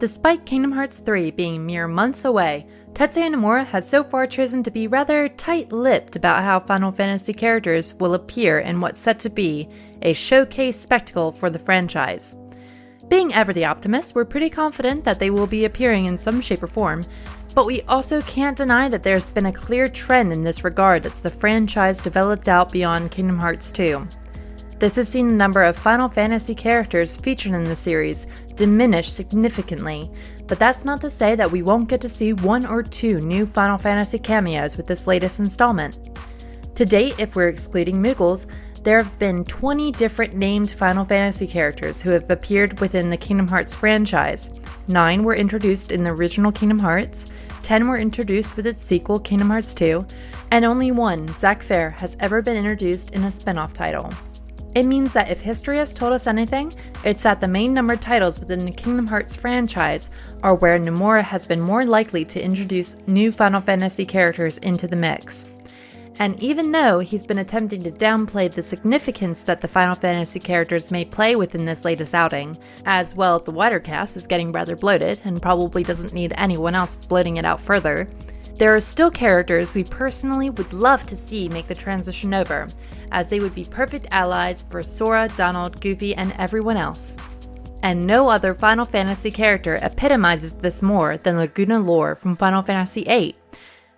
Despite Kingdom Hearts 3 being mere months away, Tetsuya Nomura has so far chosen to be rather tight-lipped about how Final Fantasy characters will appear in what's set to be a showcase spectacle for the franchise. Being ever the optimist, we're pretty confident that they will be appearing in some shape or form, but we also can't deny that there's been a clear trend in this regard as the franchise developed out beyond Kingdom Hearts 2. This has seen the number of Final Fantasy characters featured in the series diminish significantly, but that's not to say that we won't get to see 1 or 2 new Final Fantasy cameos with this latest installment. To date, if we're excluding Moogles, there have been 20 different named Final Fantasy characters who have appeared within the Kingdom Hearts franchise. 9 were introduced in the original Kingdom Hearts, 10 were introduced with its sequel Kingdom Hearts 2, and only one, Zack Fair, has ever been introduced in a spin-off title. It means that if history has told us anything, it's that the main numbered titles within the Kingdom Hearts franchise are where Nomura has been more likely to introduce new Final Fantasy characters into the mix. And even though he's been attempting to downplay the significance that the Final Fantasy characters may play within this latest outing, as well the wider cast is getting rather bloated and probably doesn't need anyone else bloating it out further, there are still characters we personally would love to see make the transition over, as they would be perfect allies for Sora, Donald, Goofy, and everyone else. And no other Final Fantasy character epitomizes this more than Laguna Loire from Final Fantasy VIII,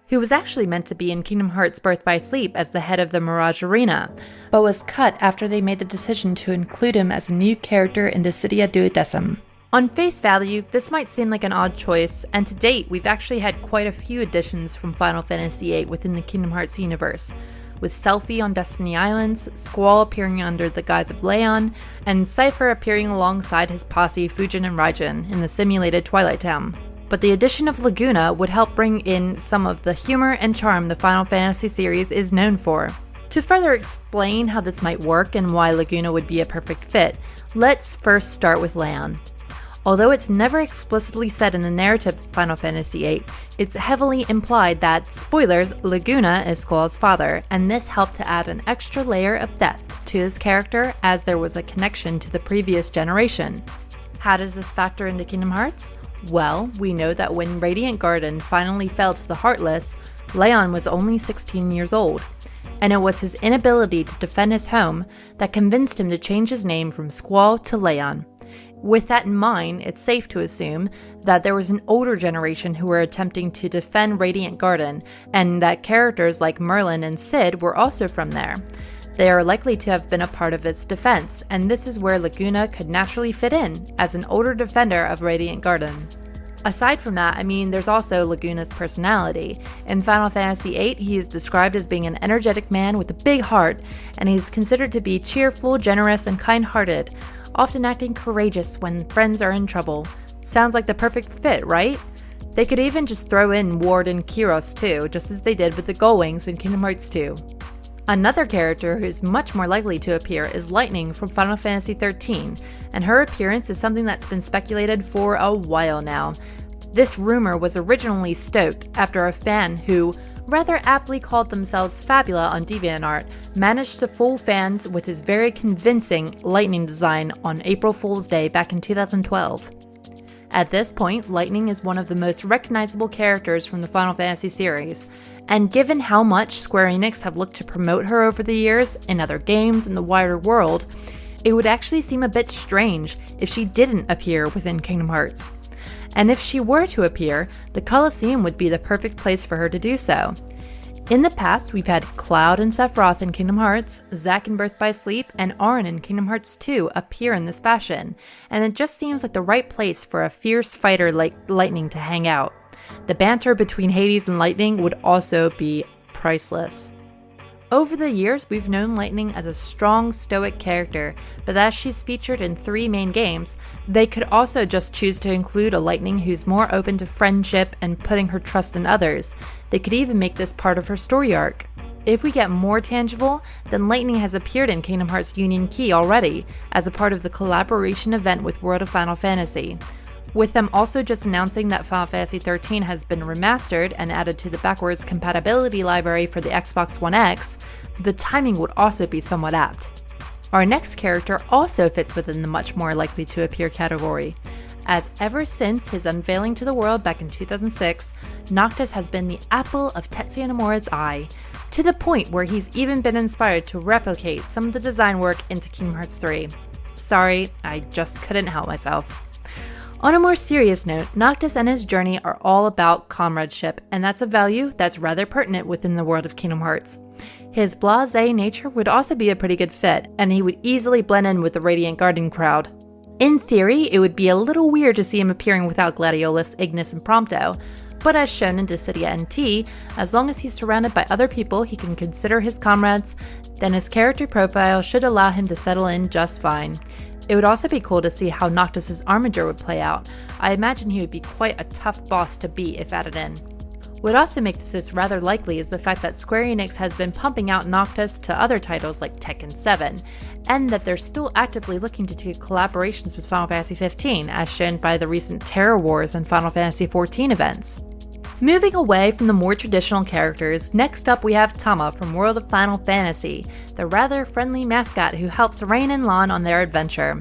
who was actually meant to be in Kingdom Hearts Birth by Sleep as the head of the Mirage Arena, but was cut after they made the decision to include him as a new character in Dissidia Duodecim. On face value, this might seem like an odd choice, and to date we've actually had quite a few additions from Final Fantasy VIII within the Kingdom Hearts universe, with Selphie on Destiny Islands, Squall appearing under the guise of Leon, and Cypher appearing alongside his posse Fujin and Raijin in the simulated Twilight Town. But the addition of Laguna would help bring in some of the humor and charm the Final Fantasy series is known for. To further explain how this might work and why Laguna would be a perfect fit, let's first start with Leon. Although it's never explicitly said in the narrative of Final Fantasy VIII, it's heavily implied that, spoilers, Laguna is Squall's father, and this helped to add an extra layer of depth to his character as there was a connection to the previous generation. How does this factor into Kingdom Hearts? Well, we know that when Radiant Garden finally fell to the Heartless, Leon was only 16 years old, and it was his inability to defend his home that convinced him to change his name from Squall to Leon. With that in mind, it's safe to assume that there was an older generation who were attempting to defend Radiant Garden, and that characters like Merlin and Cid were also from there. They are likely to have been a part of its defense, and this is where Laguna could naturally fit in, as an older defender of Radiant Garden. Aside from that, there's also Laguna's personality. In Final Fantasy VIII, he is described as being an energetic man with a big heart, and he's considered to be cheerful, generous, and kind-hearted, often acting courageous when friends are in trouble. Sounds like the perfect fit, right? They could even just throw in Ward and Kyros too, just as they did with the Gullwings in Kingdom Hearts 2. Another character who's much more likely to appear is Lightning from Final Fantasy XIII, and her appearance is something that's been speculated for a while now. This rumor was originally stoked after a fan who, rather aptly called themselves Fabula on DeviantArt, managed to fool fans with his very convincing Lightning design on April Fool's Day back in 2012. At this point, Lightning is one of the most recognizable characters from the Final Fantasy series, and given how much Square Enix have looked to promote her over the years in other games in the wider world, it would actually seem a bit strange if she didn't appear within Kingdom Hearts. And if she were to appear, the Colosseum would be the perfect place for her to do so. In the past, we've had Cloud and Sephiroth in Kingdom Hearts, Zack in Birth by Sleep, and Auron in Kingdom Hearts 2 appear in this fashion, and it just seems like the right place for a fierce fighter like Lightning to hang out. The banter between Hades and Lightning would also be priceless. Over the years, we've known Lightning as a strong, stoic character, but as she's featured in 3 main games, they could also just choose to include a Lightning who's more open to friendship and putting her trust in others. They could even make this part of her story arc. If we get more tangible, then Lightning has appeared in Kingdom Hearts Union Key already, as a part of the collaboration event with World of Final Fantasy. With them also just announcing that Final Fantasy XIII has been remastered and added to the backwards compatibility library for the Xbox One X, the timing would also be somewhat apt. Our next character also fits within the much more likely to appear category, as ever since his unveiling to the world back in 2006, Noctus has been the apple of Tetsuya Nomura's eye, to the point where he's even been inspired to replicate some of the design work into Kingdom Hearts 3. Sorry, I just couldn't help myself. On a more serious note, Noctus and his journey are all about comradeship, and that's a value that's rather pertinent within the world of Kingdom Hearts. His blasé nature would also be a pretty good fit, and he would easily blend in with the Radiant Garden crowd. In theory, it would be a little weird to see him appearing without Gladiolus, Ignis, and Prompto, but as shown in Dissidia NT, as long as he's surrounded by other people he can consider his comrades, then his character profile should allow him to settle in just fine. It would also be cool to see how Noctis' Armiger would play out. I imagine he would be quite a tough boss to beat if added in. What also makes this rather likely is the fact that Square Enix has been pumping out Noctis to other titles like Tekken 7, and that they're still actively looking to do collaborations with Final Fantasy XV, as shown by the recent Terror Wars and Final Fantasy XIV events. Moving away from the more traditional characters, next up we have Tama from World of Final Fantasy, the rather friendly mascot who helps Rain and Lon on their adventure.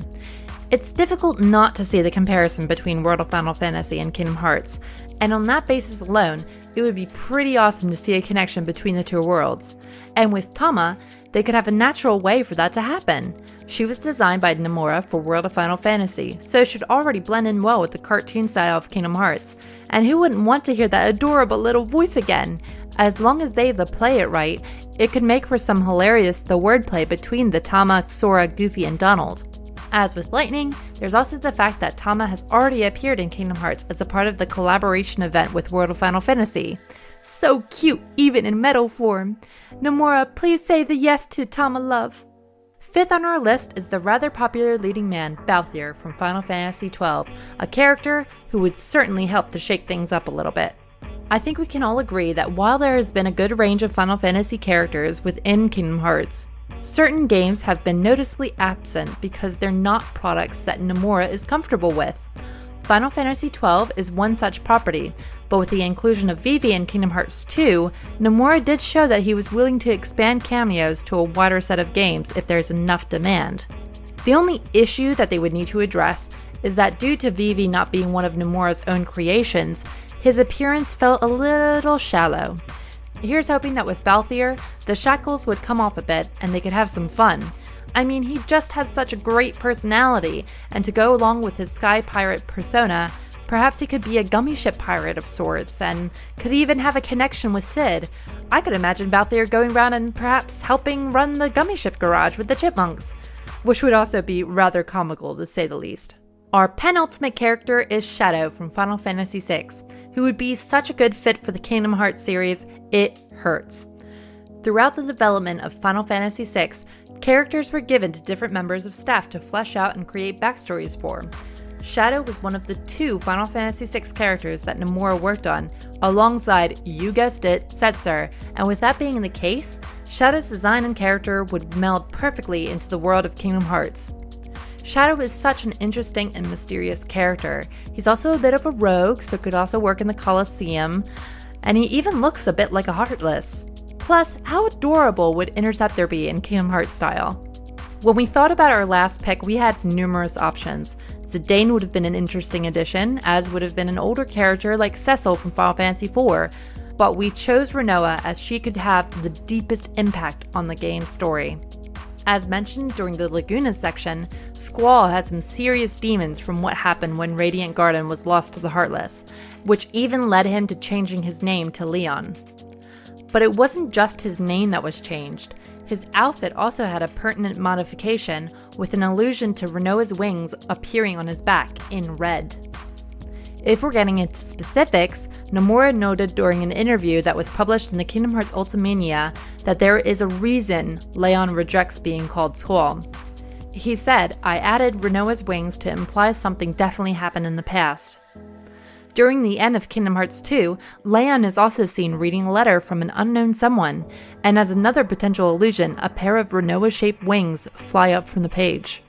It's difficult not to see the comparison between World of Final Fantasy and Kingdom Hearts, and on that basis alone, it would be pretty awesome to see a connection between the two worlds. And with Tama, they could have a natural way for that to happen. She was designed by Nomura for World of Final Fantasy, so should already blend in well with the cartoon style of Kingdom Hearts. And who wouldn't want to hear that adorable little voice again? As long as they play it right, it could make for some hilarious wordplay between the Tama, Sora, Goofy, and Donald. As with Lightning, there's also the fact that Tama has already appeared in Kingdom Hearts as a part of the collaboration event with World of Final Fantasy. So cute, even in metal form. Nomura, please say the yes to Tama love. Fifth on our list is the rather popular leading man, Balthor from Final Fantasy XII, a character who would certainly help to shake things up a little bit. I think we can all agree that while there has been a good range of Final Fantasy characters within Kingdom Hearts, certain games have been noticeably absent because they're not products that Nomura is comfortable with. Final Fantasy XII is one such property, but with the inclusion of Vivi in Kingdom Hearts 2, Nomura did show that he was willing to expand cameos to a wider set of games if there's enough demand. The only issue that they would need to address is that due to Vivi not being one of Nomura's own creations, his appearance felt a little shallow. Here's hoping that with Balthor, the shackles would come off a bit and they could have some fun. I mean, he just has such a great personality, and to go along with his sky pirate persona, perhaps he could be a gummy ship pirate of sorts, and could even have a connection with Sid. I could imagine Balthor going around and perhaps helping run the gummy ship garage with the chipmunks, which would also be rather comical to say the least. Our penultimate character is Shadow from Final Fantasy VI, who would be such a good fit for the Kingdom Hearts series, it hurts. Throughout the development of Final Fantasy VI, characters were given to different members of staff to flesh out and create backstories for. Shadow was one of the 2 Final Fantasy VI characters that Nomura worked on, alongside, you guessed it, Setzer, and with that being the case, Shadow's design and character would meld perfectly into the world of Kingdom Hearts. Shadow is such an interesting and mysterious character. He's also a bit of a rogue, so could also work in the Colosseum, and he even looks a bit like a Heartless. Plus, how adorable would Interceptor be in Kingdom Hearts style? When we thought about our last pick, we had numerous options. Zidane would have been an interesting addition, as would have been an older character like Cecil from Final Fantasy IV, but we chose Rinoa as she could have the deepest impact on the game's story. As mentioned during the Laguna section, Squall had some serious demons from what happened when Radiant Garden was lost to the Heartless, which even led him to changing his name to Leon. But it wasn't just his name that was changed. His outfit also had a pertinent modification, with an allusion to Rinoa's wings appearing on his back in red. If we're getting into specifics, Nomura noted during an interview that was published in the Kingdom Hearts Ultimania that there is a reason Leon rejects being called Squall. He said, "I added Rinoa's wings to imply something definitely happened in the past." During the end of Kingdom Hearts 2, Leon is also seen reading a letter from an unknown someone, and as another potential allusion, a pair of Rinoa-shaped wings fly up from the page.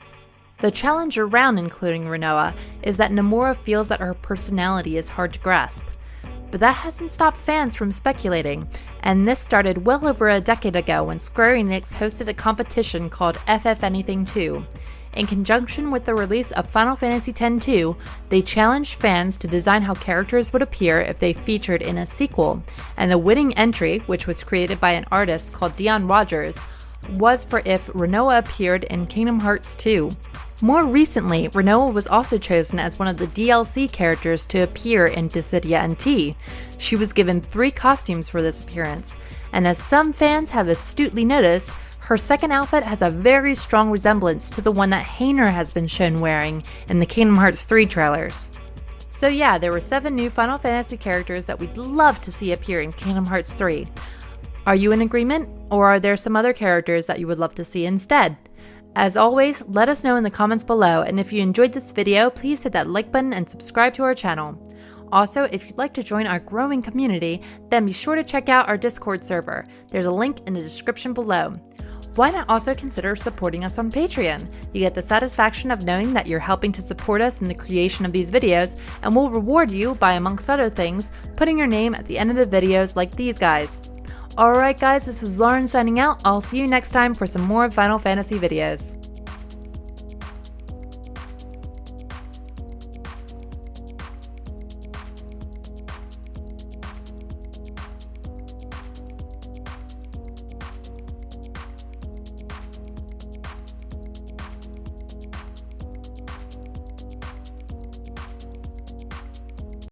The challenge around including Rinoa is that Nomura feels that her personality is hard to grasp. But that hasn't stopped fans from speculating, and this started well over a decade ago when Square Enix hosted a competition called FF Anything 2. In conjunction with the release of Final Fantasy X-2, they challenged fans to design how characters would appear if they featured in a sequel, and the winning entry, which was created by an artist called Dion Rogers, was for if Rinoa appeared in Kingdom Hearts 2. More recently, Rinoa was also chosen as one of the DLC characters to appear in Dissidia NT. She was given 3 costumes for this appearance, and as some fans have astutely noticed, her second outfit has a very strong resemblance to the one that Hayner has been shown wearing in the Kingdom Hearts 3 trailers. So yeah, there were 7 new Final Fantasy characters that we'd love to see appear in Kingdom Hearts 3. Are you in agreement, or are there some other characters that you would love to see instead? As always, let us know in the comments below, and if you enjoyed this video, please hit that like button and subscribe to our channel. Also, if you'd like to join our growing community, then be sure to check out our Discord server. There's a link in the description below. Why not also consider supporting us on Patreon? You get the satisfaction of knowing that you're helping to support us in the creation of these videos, and we'll reward you by, amongst other things, putting your name at the end of the videos like these guys. Alright guys, this is Lauren signing out. I'll see you next time for some more Final Fantasy videos.